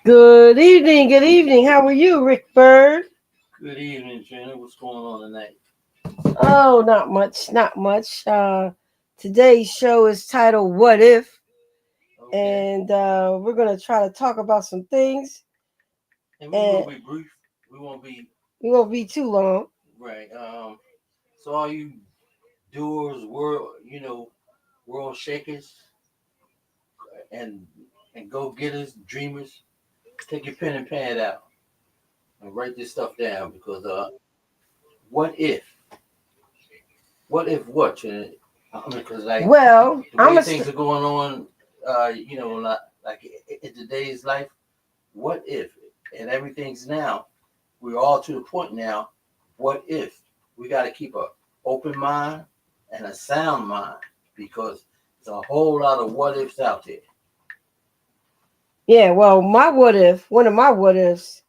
Good evening. Good evening. How are you, Rick Bird? Good evening, Trina. What's going on tonight? Oh, not much. Not much. Today's show is titled "What If," Okay. and we're gonna try to talk about some things, And we will and be brief. We won't be we won't be too long. right. So all you doers, world shakers, and and go getters, dreamers, take your pen and pad out and write this stuff down because what if? What if what? Trina? I mean, because like Well, the I'm way a things are going on, like in today's life, what if? And everything's now. We're all to the point now. What if? We got to keep a open mind and a sound mind because there's a whole lot of what ifs out there. yeah. Well, my what if. One of my what ifs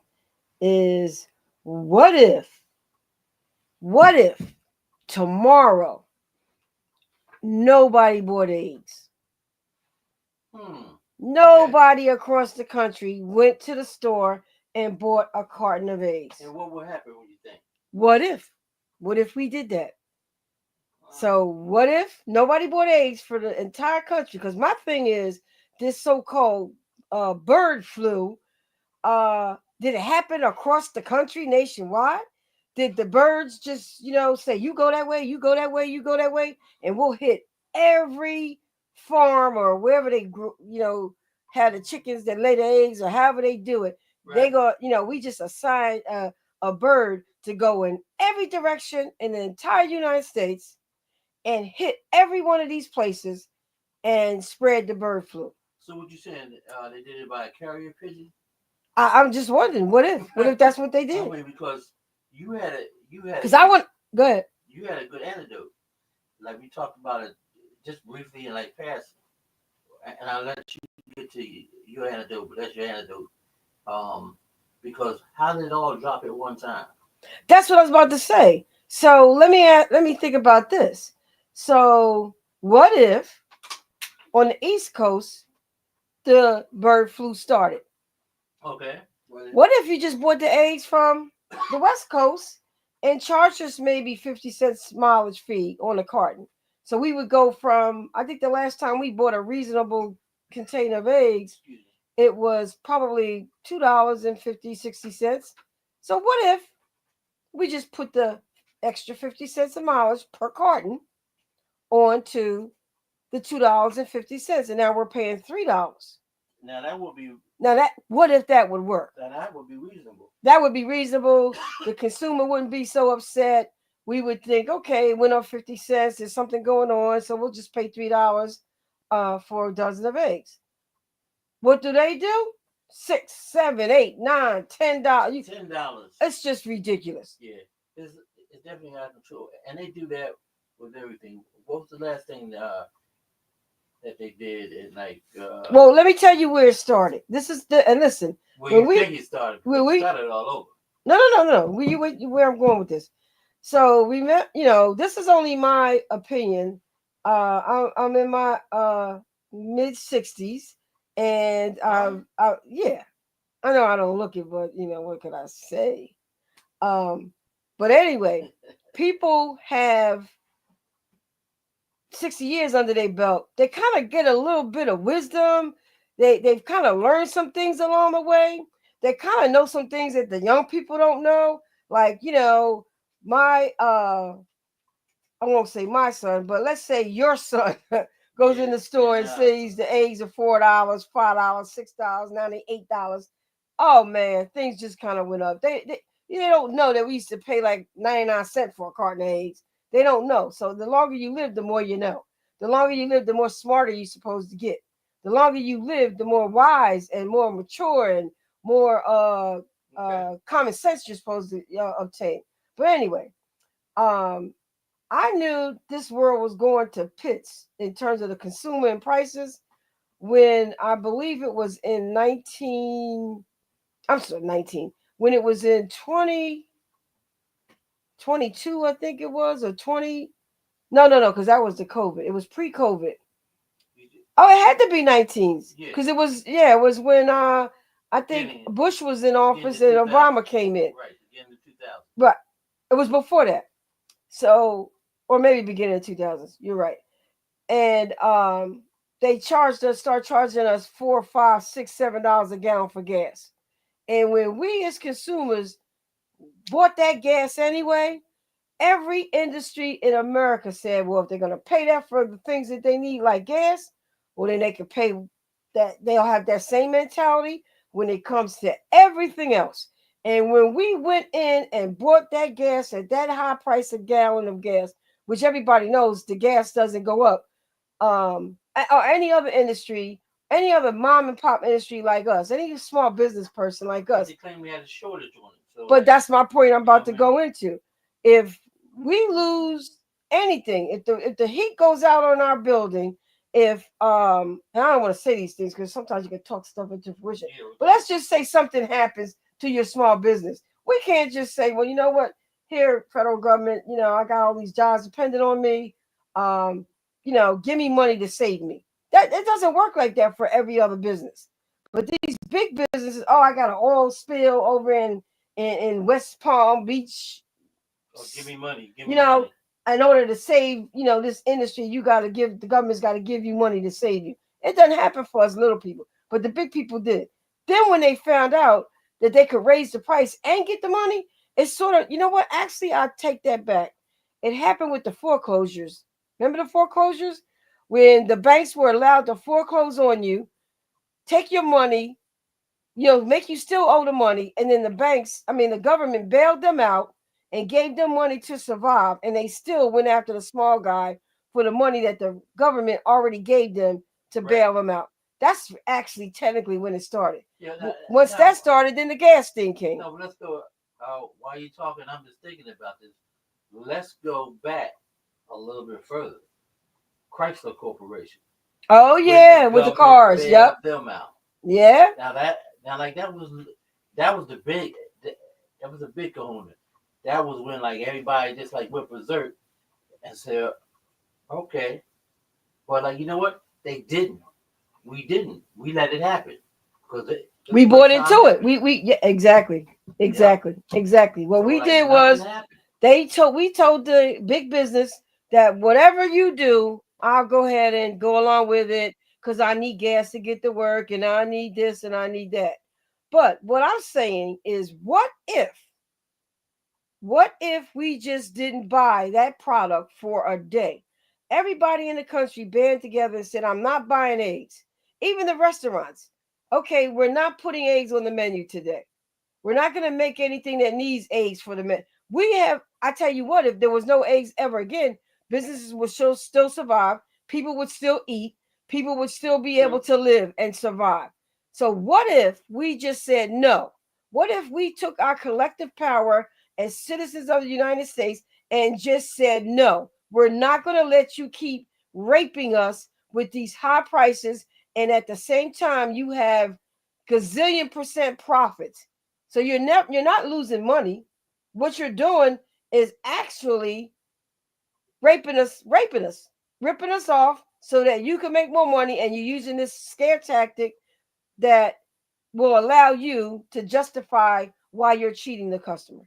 is what if. What if tomorrow nobody bought eggs? Hmm. Okay. Nobody across the country went to the store and bought a carton of eggs. And what will happen when you think? What if? What if we did that? Uh, So what if nobody bought eggs for the entire country? Because my thing is this so-called bird flu. Did it happen across the country nationwide? Did the birds just, say you go that way, you go that way, you go that way, and we'll hit every farm or wherever they grew, had the chickens that lay the eggs or however they do it. They right. go, we just assign a bird to go in every direction in the entire United States and hit every one of these places and spread the bird flu. So what you saying? They did it by a carrier pigeon? I'm just wondering, what if? What if that's what they I did? mean, because you had a Because I good want go ahead. you had a good antidote. Like we talked about it just briefly and like past, and I'll let you get to your antidote, but that's your antidote. Um, because how did it all drop at one time? That's what I was about to say. So let me think about this. So what if on the East Coast the bird flu started? Okay. Well, What if you just bought the eggs from the West Coast and charged us maybe 50 cents mileage fee on a carton? So we would go from, I think the last time we bought a reasonable container of eggs, excuse me. it was probably $2.50 60 cents. So what if we just put the extra 50 cents a mileage per carton onto the $2.50, and now we're paying $3. Now that would be Now that what if that would work? that would be reasonable. That would be reasonable. The consumer wouldn't be so upset. We would think, okay, it went up 50 cents. There's something going on, so we'll just pay $3 for a dozen of eggs. What do they do? Six, seven, eight, nine, $10. $10. It's just ridiculous. Yeah, it's definitely out of control, and they do that with everything. What was the last thing that they did? And like, Well, let me tell you where it started. This is the and listen, where when you we think it started? when Because it we started all over. no. Where I'm going with this. So we met. This is only my opinion. I'm in my mid 60s, and Are you? yeah, I know I don't look it, but what can I say? Um, but anyway, people have 60 years under their belt. They kind of get a little bit of wisdom. They've kind of learned some things along the way. They kind of know some things that the young people don't know. Like, my I won't say my son, but let's say your son goes in Yeah, the store and and sees the eggs are $4, $5, $6, now they $8. Oh man, things just kind of went up. They don't know that we used to pay like 99 cents for a carton of eggs. They don't know. So the longer you live, the more you know. The longer you live, the more smarter you're supposed to get. The longer you live, the more wise and more mature and more okay. common sense you're supposed to obtain. But anyway, um, I knew this world was going to pits in terms of the consumer and prices when I believe it was in 19, when it was in 2022, I think it was, or 20. No, because that was the COVID. It was pre-COVID. You Oh, it had to be 19s yeah. because it was, yeah, it was when I think Bush was in office and 2000. Obama came in. Right, beginning of 2000. But it was before that. So, or maybe beginning of 2000s. You're right. And they start charging us $4, $5, $6, $7 a gallon for gas. And when we as consumers bought that gas anyway, every industry in America said, well, if they're going to pay that for the things that they need, like gas, well, then they can pay that. They'll have that same mentality when it comes to everything else. And when we went in and bought that gas at that high price a gallon of gas, which everybody knows the gas doesn't go up, or any other industry, any other mom and pop industry like us, any small business person like us. They claim we had a shortage on it. So but that's my point I'm about to go into. If we lose anything, if the heat goes out on our building, if and I don't want to say these things because sometimes you can talk stuff into fruition. But let's just say something happens to your small business. We can't just say, well, you know what, here, federal government, I got all these jobs dependent on me. Give me money to save me. That it doesn't work like that for every other business. But these big businesses, oh, I got an oil spill over in West Palm Beach. Oh, give me money. Give me money. In order to save, this industry, the government's got to give you money to save you. It doesn't happen for us little people, but the big people did. Then when they found out that they could raise the price and get the money, it's sort of, you know what? Actually, I take that back. It happened with the foreclosures. Remember the foreclosures? When the banks were allowed to foreclose on you, take your money, make you still owe the money. And then the government bailed them out and gave them money to survive. And they still went after the small guy for the money that the government already gave them to bail them out. That's actually technically when it started. Yeah, Once that started, then the gas thing came. No, let's go. While you're talking, I'm just thinking about this. Let's go back a little bit further. Chrysler Corporation. Oh yeah, with the cars. Yep. Them out. Yeah. Now like that was the big that was a big kahuna. That was when like everybody just like went berserk and said, okay, but like you know what? They didn't. We didn't. We let it happen because we bought into it. We yeah, exactly. What we did was we told the big business that whatever you do, I'll go ahead and go along with it because I need gas to get to work and I need this and I need that. But what I'm saying is, what if we just didn't buy that product for a day? Everybody in the country band together and said, I'm not buying eggs. Even the restaurants. Okay, we're not putting eggs on the menu today. We're not going to make anything that needs eggs for the menu. I tell you what, if there was no eggs ever again, businesses would still survive. People would still eat. People would still be able to live and survive. So what if we just said no? What if we took our collective power as citizens of the United States and just said, no, we're not going to let you keep raping us with these high prices. And at the same time, you have gazillion % profits. So you're not losing money. What you're doing is actually ripping us off so that you can make more money. And you're using this scare tactic that will allow you to justify why you're cheating the customer.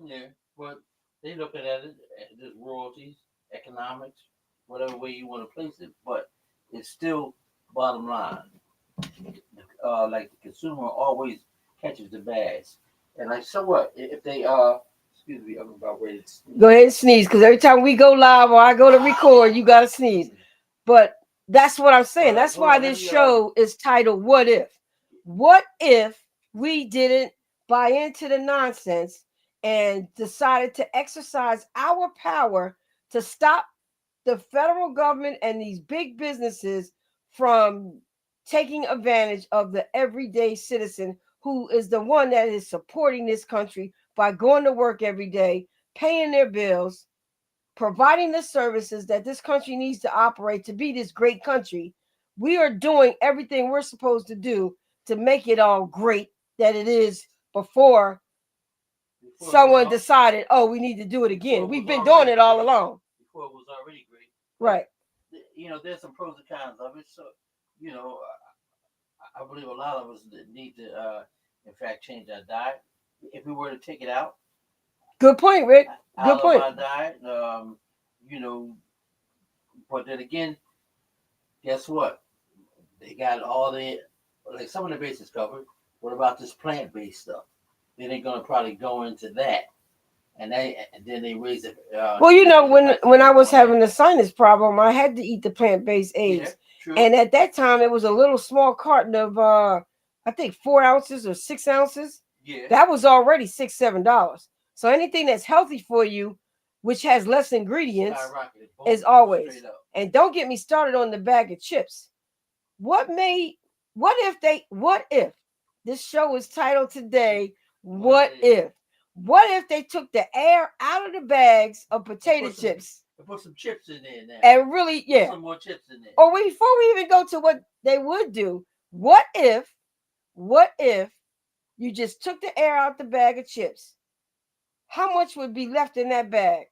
Yeah, but they look at it as royalties, economics, whatever way you want to place it. But it's still bottom line. Like the consumer always catches the bags. And like, so what? If they excuse me, I'm about ready to sneeze. Go ahead and sneeze, because every time we go live or I go to record, you gotta sneeze. But that's what I'm saying. That's why this show is titled What If? What if we didn't buy into the nonsense and decided to exercise our power to stop the federal government and these big businesses from taking advantage of the everyday citizen who is the one that is supporting this country by going to work every day, paying their bills, providing the services that this country needs to operate to be this great country. We are doing everything we're supposed to do to make it all great that it is before someone decided, oh, we need to do it again. We've been doing it all along. Before it was already great. Right. There's some pros and cons of it. So, I believe a lot of us need to, in fact, change our diet. If we were to take it out Good point, Rick. Good out of point. our diet, you know, but then again, guess what? They got all the like some of the bases covered. What about this plant based stuff? Then they're gonna probably go into that, and then they raise it. Well, You know, the price when I was on that. having the sinus problem, I had to eat the plant-based Yeah, eggs, true. and at that time, it was a little small carton of I think 4 ounces or 6 ounces. Yeah, That was already $6, $7. So anything that's healthy for you, which has less ingredients, skyrocketed, is boom, always. straight up. And don't get me started on the bag of chips. What made? What if they? What if this show is titled today? What What if? if? What if they took the air out of the bags of And potato put some chips and put some chips in there now. and really, Put yeah. some more chips in there. Or before we even go to what they would do, what if you just took the air out the bag of chips? How much would be left in that bag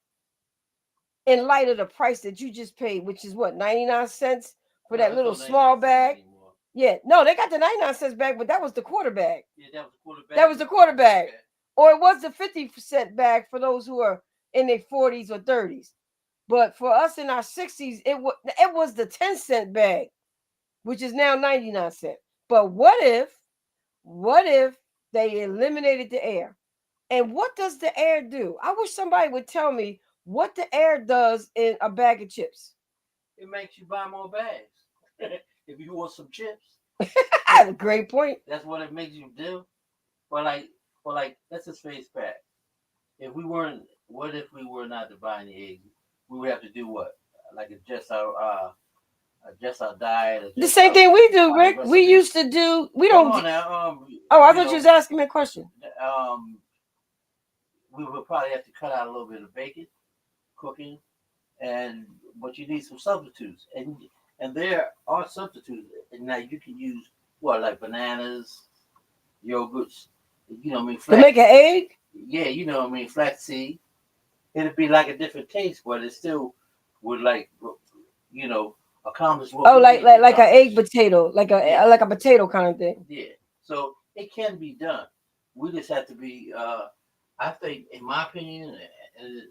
in light of the price that you just paid, which is what, 99 cents for No, that it's little no 99 small cents bag? anymore. Yeah, no, they got the 99 cents bag, but that was the quarter bag. Yeah, that was the quarterback. That was the quarter bag. Okay. Or it was the 50% bag for those who are in their 40s or 30s. But for us in our 60s, it was the 10-cent bag, which is now 99 cents. But what if they eliminated the air? And what does the air do? I wish somebody would tell me what the air does in a bag of chips. It makes you buy more bags. If you want some chips, Great point. that's what it makes you do. But like, let's just face fact. If we weren't, what if we were not to buy any eggs? We would have to do what? Like adjust our diet, The adjust same thing we do, our Rick. We recipe. used to do. We Come don't. on now, Oh, I you thought you was know, asking me a question. um, we would probably have to cut out a little bit of bacon, cooking, and but you need some substitutes, and there are substitutes. And now you can use what like bananas, yogurts, what I mean, To make an egg? yeah, what I mean, flaxseed. It'd be like a different taste, but it still would like you know accomplish what Oh, we like need to like like an egg accomplish. potato, Yeah, like a potato kind of thing. yeah. So it can be done. We just have to be. I think, in my opinion, and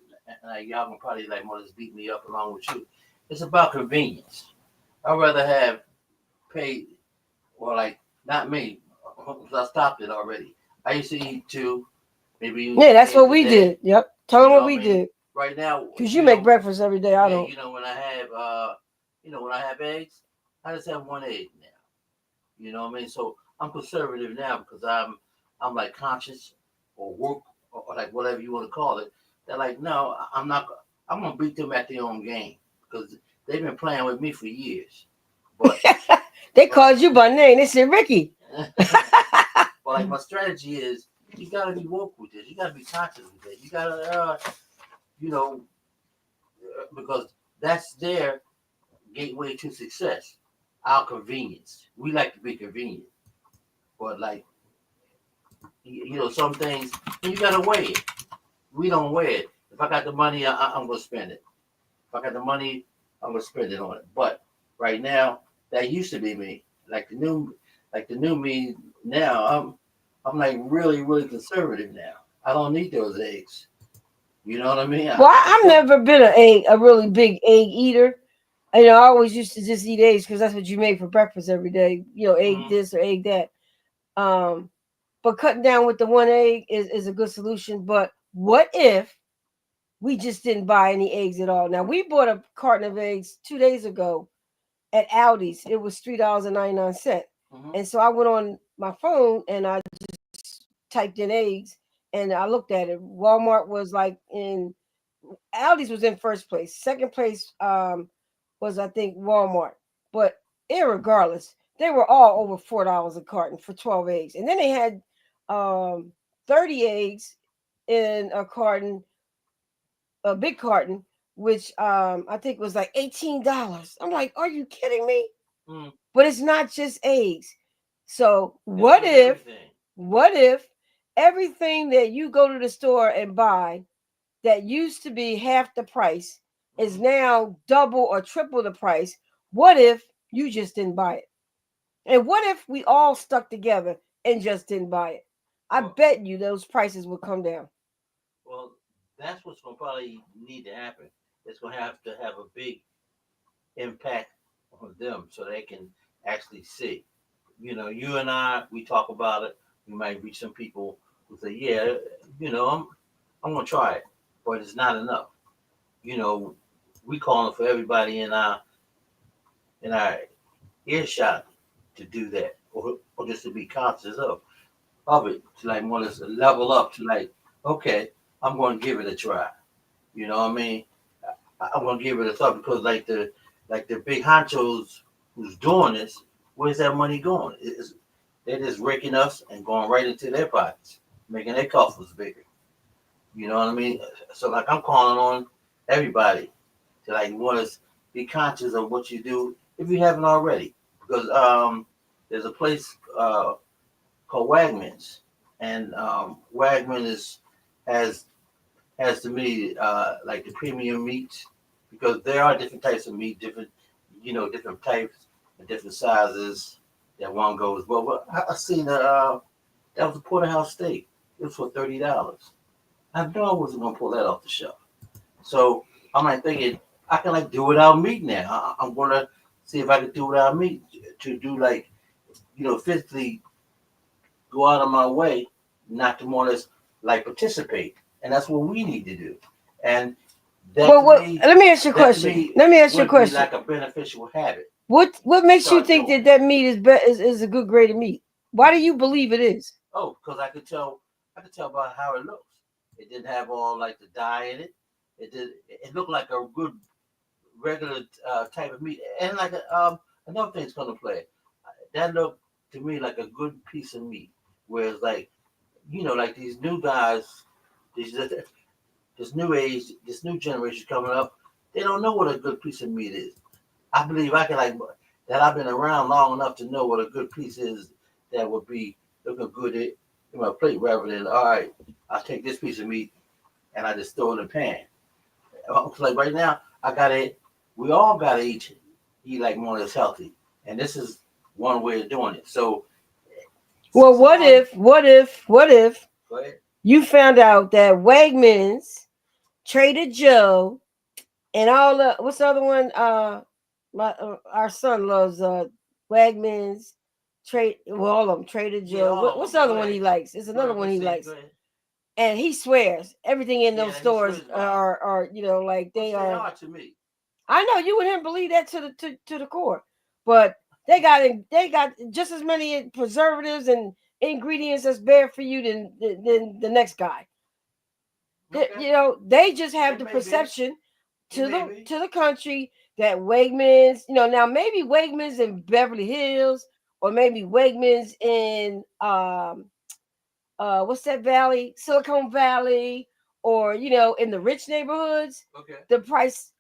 like, y'all can probably like want to beat me up along with you. It's about convenience. I'd rather have paid, or like not me. 'Cause I stopped it already. I used to eat two, maybe Yeah, that's what eggs a we did. day. Yep. Tell You them what know what we I mean? did. Right now, Cause you make breakfast every day. I yeah, don't. when I have when I have eggs, I just have one egg now. You know what I mean? So I'm conservative now because I'm like conscious or work or like whatever you want to call it. They're like, no, I'm not. I'm gonna beat them at their own game because they've been playing with me for years. But They but called you by name. They said Ricky. but like my strategy is, you gotta be woke with this. You gotta be conscious with it. You gotta you know because that's their gateway to success. Our convenience. We like to be convenient, but like some things you gotta weigh it. We don't weigh it. If I got the money, I'm gonna spend it. If I got the money, I'm gonna spend it on it. But right now, that used to be me. Like the new me now, I'm like really really conservative now. I don't need those eggs. You know what I mean? Well, I I've still. never been a really big egg eater. I always used to just eat eggs because that's what you made for breakfast every day. Egg Mm, this or egg that. Um, but cutting down with the one egg is a good solution. But what if we just didn't buy any eggs at all? Now we bought a carton of eggs 2 days ago at Aldi's. It was $3.99. hmm And so I went on my phone and I typed in eggs and I looked at it. Walmart was like in Aldi's was in first place. Second place was I think Walmart. But irregardless, they were all over $4 a carton for 12 eggs. And then they had 30 eggs in a carton, a big carton, which I think was like $18. I'm like, are you kidding me? mm. But it's not just eggs. So It's what like if, everything. what if everything that you go to the store and buy that used to be half the price is hmm now double or triple the price? What if you just didn't buy it? And what if we all stuck together and just didn't buy it? I Well, bet you those prices would come down. well, that's what's gonna probably need to happen. It's gonna have to have a big impact on them so they can actually see. You and I, we talk about it. We might reach some people who say, "Yeah, I'm gonna try it," but it's not enough. You know, we calling for everybody in our earshot to do that, or just to be conscious of it, to like want us to level up to like, okay, I'm going to give it a try. You know what I mean? I'm going to give it a thought because like the big honchos who's doing this, where's that money going? They're just raking us and going right into their pockets, making their coffers bigger. You know what I mean? So like I'm calling on everybody to like want to be conscious of what you do if you haven't already, because there's a place called Wagmans, and Wagman is has has to me like the premium meats because there are different types of meat, different types and different sizes that one goes. But I seen that was a porterhouse steak. It was for $30. I knew I wasn't gonna pull that off the shelf. So I'm like thinking I can like do without meat now. I'm gonna see if I can do without meat to do like physically go out of my way not to more or less like participate, and that's what we need to do. And Well, let me ask you a that to question. me Let me ask you a would be question. like a beneficial habit What to makes you start think doing. that that meat is a good grade of meat? Why do you believe it is? Oh, because I could tell by how it looks. It didn't have all like the dye in it. It looked like a good regular type of meat. And like another thing's gonna play. That looked to me like a good piece of meat. Whereas like like these new guys, these this new age, this new generation coming up, they don't know what a good piece of meat is. I believe I can like that. I've been around long enough to know what a good piece is that would be looking good in my plate rather than all right. I'll take this piece of meat and I just throw it in the pan. Like right now, I gotta. We all gotta eat like more that's healthy, and this is one way of doing it. So Well, somebody, what if go ahead. you found out that Wegmans, Trader Joe, and all the what's the other one? My our son loves Wegmans, Trade. Well, all of them. Trader Yeah, Joe. all of What's them. the But other go one ahead. he likes? It's Go another ahead. one he Proceed. Go likes, ahead. and he swears everything in those Yeah, he stores swears by it, are like they which they are. are to me. I know you and him believe that to the core, but they got just as many preservatives and ingredients that's bad for you than the next guy. Okay, They just have it the may be. perception It to may the be. to the country that Wegmans, now maybe Wegmans in Beverly Hills or maybe Wegmans in what's that valley, Silicon Valley, or in the rich neighborhoods, Okay. the price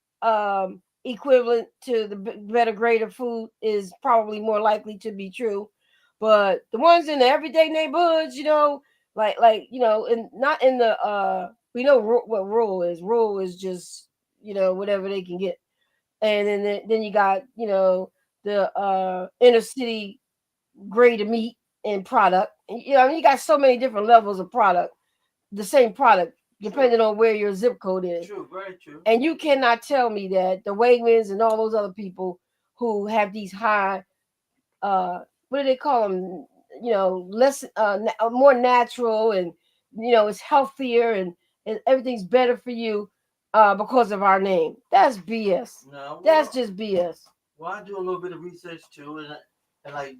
equivalent to the better grade of food is probably more likely to be true. But the ones in the everyday neighborhoods, like and not in the we know what rural is. Rural is just whatever they can get, and then you got the inner city grade of meat and product. And, I mean, you got so many different levels of product, the same product, True. depending on where your zip code is. True. Very true. And you cannot tell me that the Wegmans and all those other people who have these high, uh, what do they call them? Less, more natural, and it's healthier, and everything's better for you, because of our name. That's BS. No. That's just BS. Well, I do a little bit of research too, and like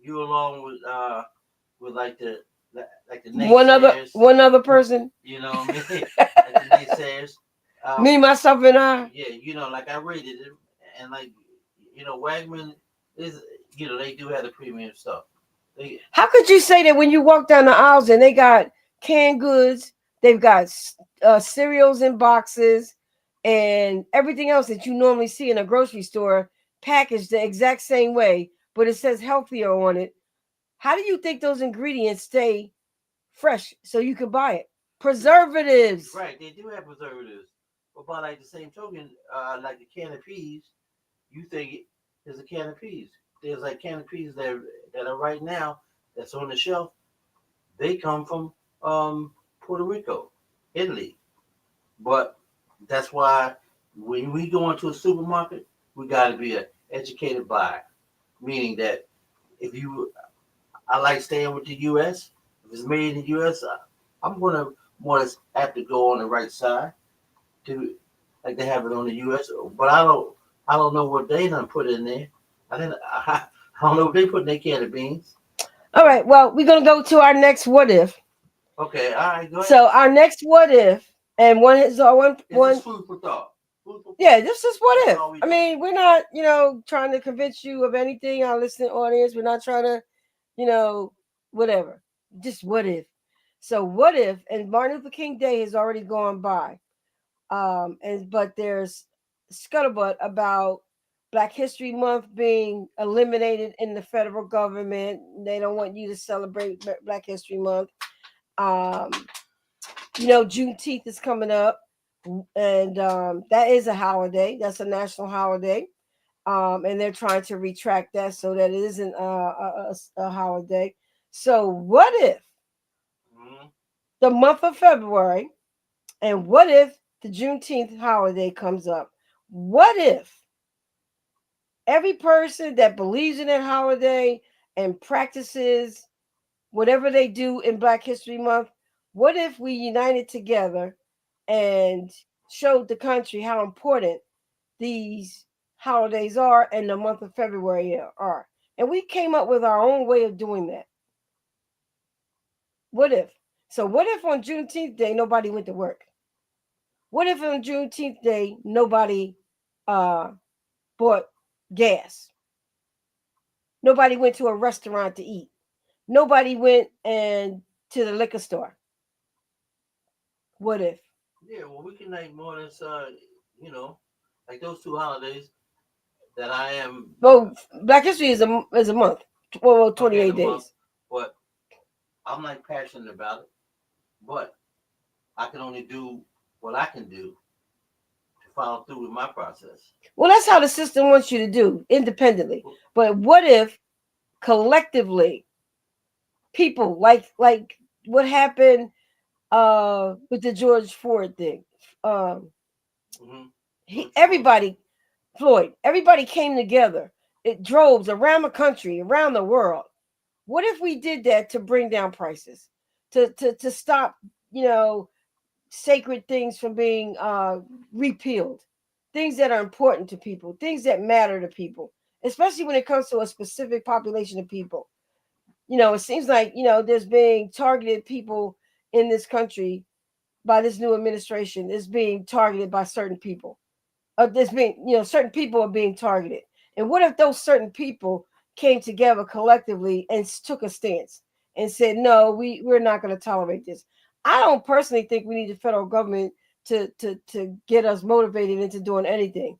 you along with like the One other naysayers. one other person, You know what I mean? Like the naysayers. Um, me, myself, and I. yeah, like I rated it, and like Wagman is, they do have the premium stuff. They How could you say that when you walk down the aisles and they got canned goods, they've got cereals in boxes, and everything else that you normally see in a grocery store packaged the exact same way, but it says healthier on it? How do you think those ingredients stay fresh so you can buy it? Preservatives. right, they do have preservatives, but by like the same token, like a can of peas, you think it is a can of peas. there's like canopies that are right now that's on the shelf. They come from Puerto Rico, Italy. But that's why when we go into a supermarket, we got to be an educated buyer, meaning that if you, I like staying with the U.S. If it's made in the U.S., I'm gonna more or less have to go on the right side to like they have it on the U.S. But I don't know what they done put in there. I didn't, I don't know what they put in their can of beans. All right. Well, we're gonna go to our next what if. Okay, all right, go ahead. So our next what if, and one is one It's one. just food for thought. Food for Yeah, thought. this is what That's if. all we I doing. mean, we're not, trying to convince you of anything. Our listening audience, we're not trying to, you know, whatever. Just what if. So what if? And Martin Luther King Day has already gone by. And but there's scuttlebutt about Black History Month being eliminated in the federal government. They don't want you to celebrate Black History Month. Um, Juneteenth is coming up, and that is a holiday. That's a national holiday. And they're trying to retract that so that it isn't a holiday. So, what if Mm-hmm. the month of February, and what if the Juneteenth holiday comes up? What if every person that believes in that holiday and practices whatever they do in Black History Month, what if we united together and showed the country how important these holidays are and the month of February are? And we came up with our own way of doing that. What if? So, what if on Juneteenth Day nobody went to work? What if on Juneteenth Day nobody uh, bought gas? Nobody went to a restaurant to eat. Nobody went and to the liquor store. What if? Yeah, well, we can like more or less, you know, like those two holidays that I am Well, Black History is a month. Well, okay in 28 a month, days. but I'm like passionate about it. But I can only do what I can do to follow through with my process. Well, that's how the system wants you to do independently. But what if collectively people like what happened with the George Floyd thing? Um, Mm-hmm. he George Floyd. everybody Floyd, everybody came together. It droves around the country, around the world. What if we did that to bring down prices, to stop, you know, sacred things from being repealed, things that are important to people, things that matter to people, especially when it comes to a specific population of people. It seems like, there's being targeted people in this country by this new administration is being targeted by certain people. There's being, certain people are being targeted. And what if those certain people came together collectively and took a stance and said, no, we're not going to tolerate this? I don't personally think we need the federal government to get us motivated into doing anything.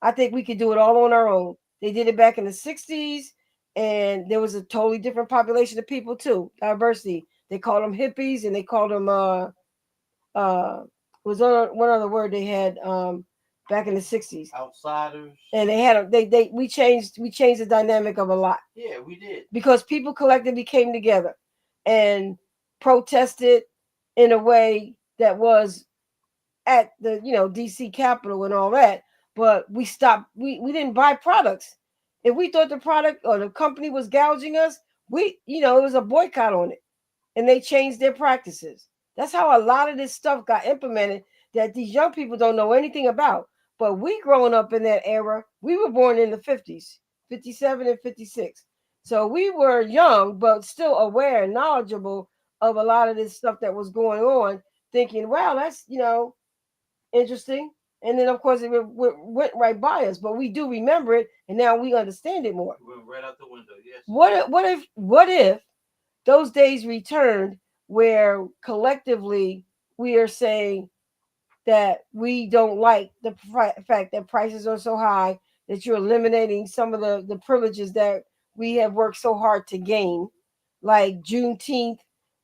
I think we could do it all on our own. They did it back in the 60s, and there was a totally different population of people too. Diversity. They called them hippies, and they called them uh was one other word they had back in the 60s. Outsiders. And they had they we changed the dynamic of a lot Yeah, we did. because people collectively came together and protested in a way that was at the DC Capitol and all that. But we stopped. We didn't buy products. If we thought the product or the company was gouging us, it was a boycott on it, and they changed their practices. That's how a lot of this stuff got implemented that these young people don't know anything about. But we growing up in that era, we were born in the 50s, 57 and 56. So we were young, but still aware and knowledgeable of a lot of this stuff that was going on, thinking, wow, that's, interesting. And then, of course, it went right by us, but we do remember it, and now we understand it more. It went right out the window. Yes. What if those days returned where collectively we are saying that we don't like the fact that prices are so high, that you're eliminating some of the privileges that we have worked so hard to gain, like Juneteenth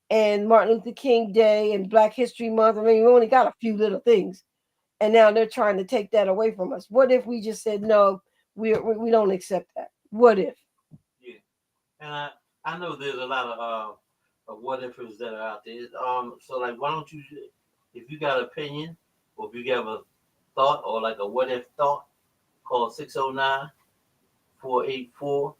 and Martin Luther King Day and Black History Month. I mean, we only got a few little things, and now they're trying to take that away from us. What if we just said no? We don't accept that. What if? And I know there's a lot of what ifs that are out there. So like, why don't you, if you got an opinion, or if you have a thought, or like a what if thought, call 609-484-9356.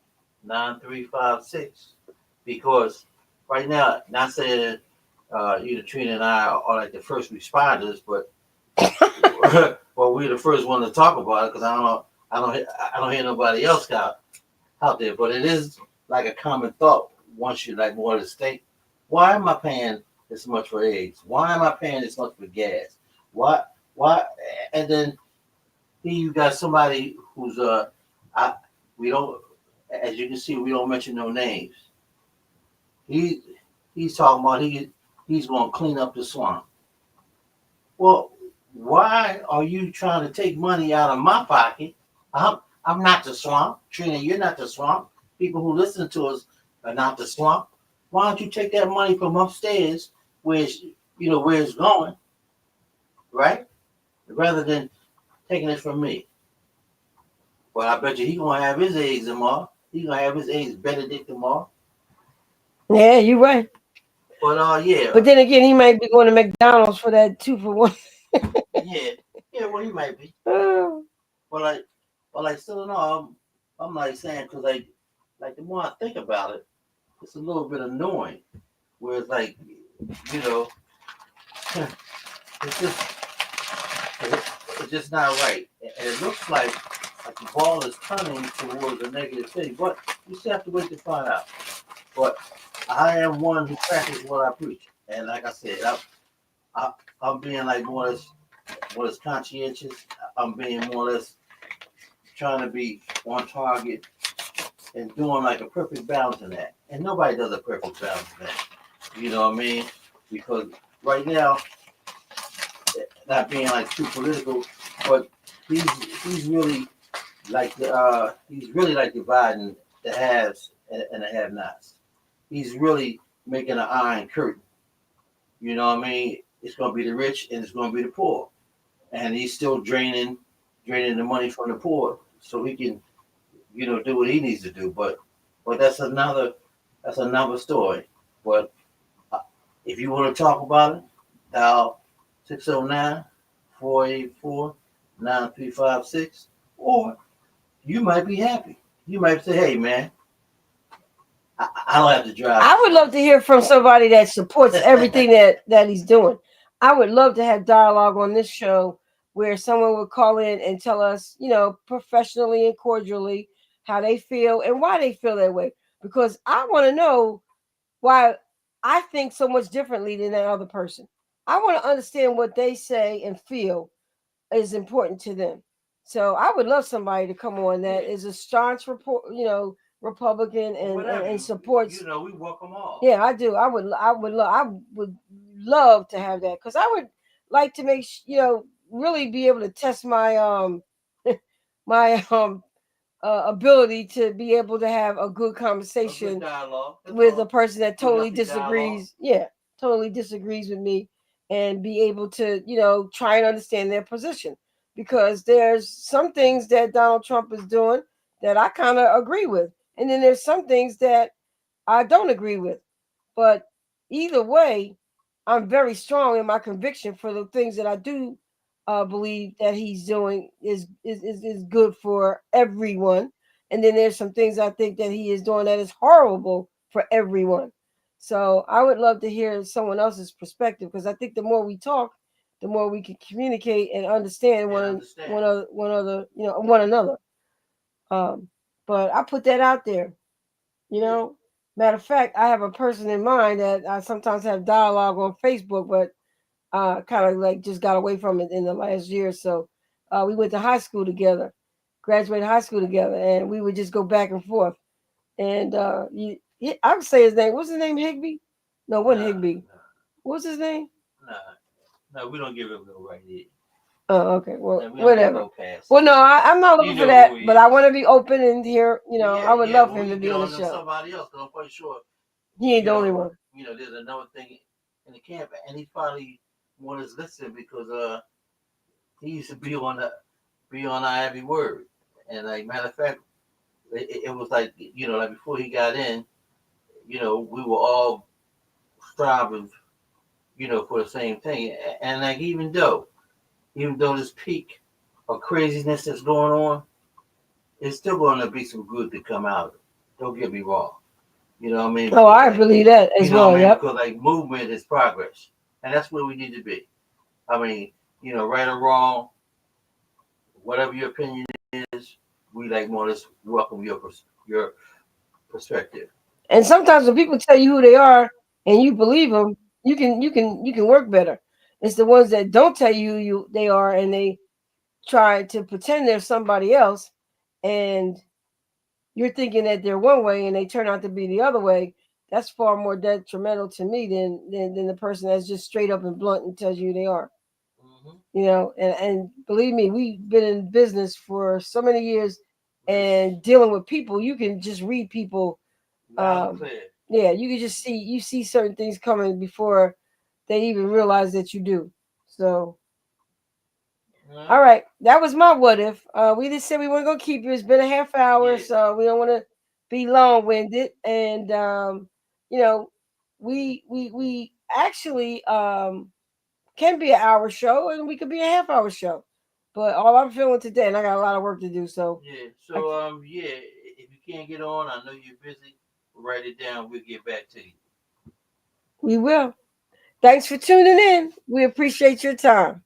Because right now, not saying Trina and I are like the first responders, but well, we're the first one to talk about it because I don't hear nobody else out there. But it is like a common thought once you like more to think, why am I paying this much for eggs? Why am I paying this much for gas? Why why? And then here you got somebody who's I we don't, as you can see, we don't mention no names. He he's talking about he's going to clean up the swamp. Well, why are you trying to take money out of my pocket? I'm I'm not the swamp. Trina, you're not the swamp. People who listen to us are not the swamp. Why don't you take that money from upstairs where it's, where it's going, right? Rather than taking it from me. Well, I bet you he gonna have his eggs tomorrow. He gonna have his eggs Benedict tomorrow. Yeah, you're right. But yeah, But then again, he might be going to McDonald's for that 2 for 1. yeah, yeah. Well, he might be. Oh, But like still no. I'm like saying because like the more I think about it, it's a little bit annoying. Where it's like, you know, it's just it's just not right, and it looks like the ball is turning towards a negative thing. But you still have to wait to find out. But I am one who practices what I preach, and like I said, I, I'm being like more or less conscientious. I'm being more or less trying to be on target and doing like a perfect balance in that. And nobody does a perfect balance in that. You know what I mean? Because right now, not being like too political, but he's he's really he's really like dividing the haves and the have-nots. He's really making an iron curtain. You know what I mean? It's gonna be the rich and it's gonna be the poor, and he's still draining the money from the poor so he can do what he needs to do. But that's another story. But uh, if you want to talk about it, dial 609-484-9356, or you might be happy. You might say, hey man, I don't have to drive I to would work. love to hear from somebody that supports everything that he's doing. I would love to have dialogue on this show where someone would call in and tell us, professionally and cordially how they feel and why they feel that way. Because I want to know why I think so much differently than that other person. I want to understand what they say and feel is important to them. So I would love somebody to come on that Yeah, is a staunch Republican or whatever. and supports. We welcome all. Yeah, I do. I would love to have that because I would like to really be able to test my my ability to be able to have a good A good conversation dialogue. That's with a all. person that totally Productive dialogue. disagrees. Yeah, totally disagrees with me, and be able to try and understand their position because there's some things that Donald Trump is doing that I kind of agree with, and then there's some things that I don't agree with. But either way, I'm very strong in my conviction for the things that I do believe that he's doing is good for everyone. And then there's some things I think that he is doing that is horrible for everyone. So I would love to hear someone else's perspective because I think the more we talk, the more we can communicate and understand And understand. one another. Um, but I put that out there. You Yeah. know, matter of fact, I have a person in mind that I sometimes have dialogue on Facebook, but kind of like just got away from it in the last year or so. We went to high school together, graduated high school together, and we would just go back and forth. And I would say his name. What's his name? Higby? No, what Nah, Higby? nah, What's his name? nah. No, we don't give him no right here. Oh, okay. Well, No, we don't give whatever. no pass. Well, no, I'm not You looking for know who that, he but I is. want to be open and hear. Yeah, I would yeah. love Well, for him we to can be get on the on to show. somebody else because I'm quite sure, He ain't you the only know, one. there's another thing in the camp, and he probably wanted to listen because he used to be on the TBYRD, and like matter of fact, it was like, like before he got in, we were all striving, for the same thing. And like even though this peak of craziness that's going on, it's still going to be some good to come out of it. Don't get me wrong. You know what I mean? Oh, Because I like, believe that you as know what well. I mean? Yep. Because like movement is progress, and that's where we need to be. I mean, right or wrong, whatever your opinion is, we like more or less welcome your perspective. And sometimes when people tell you who they are and you believe them, you can work better. It's the ones that don't tell you who they are and they try to pretend they're somebody else, and you're thinking that they're one way and they turn out to be the other way. That's far more detrimental to me than the person that's just straight up and blunt and tells you who they are. Hmm. And believe me, we've been in business for so many years Yes, and dealing with people. You can just read people. loud and um clear. yeah, you can just see certain things coming before they even realize that you do. So Yeah. all right, that was my what if. We just said we weren't gonna keep you. It's been a half hour, Yeah. so we don't want to be long winded. And you know, we actually can be an hour show, and we could be a half hour show. But all I'm feeling today, and I got a lot of work to do, so Yeah. I, So yeah. If you can't get on, I know you're busy. Write it down. We'll get back to you. we will. Thanks for tuning in. We appreciate your time.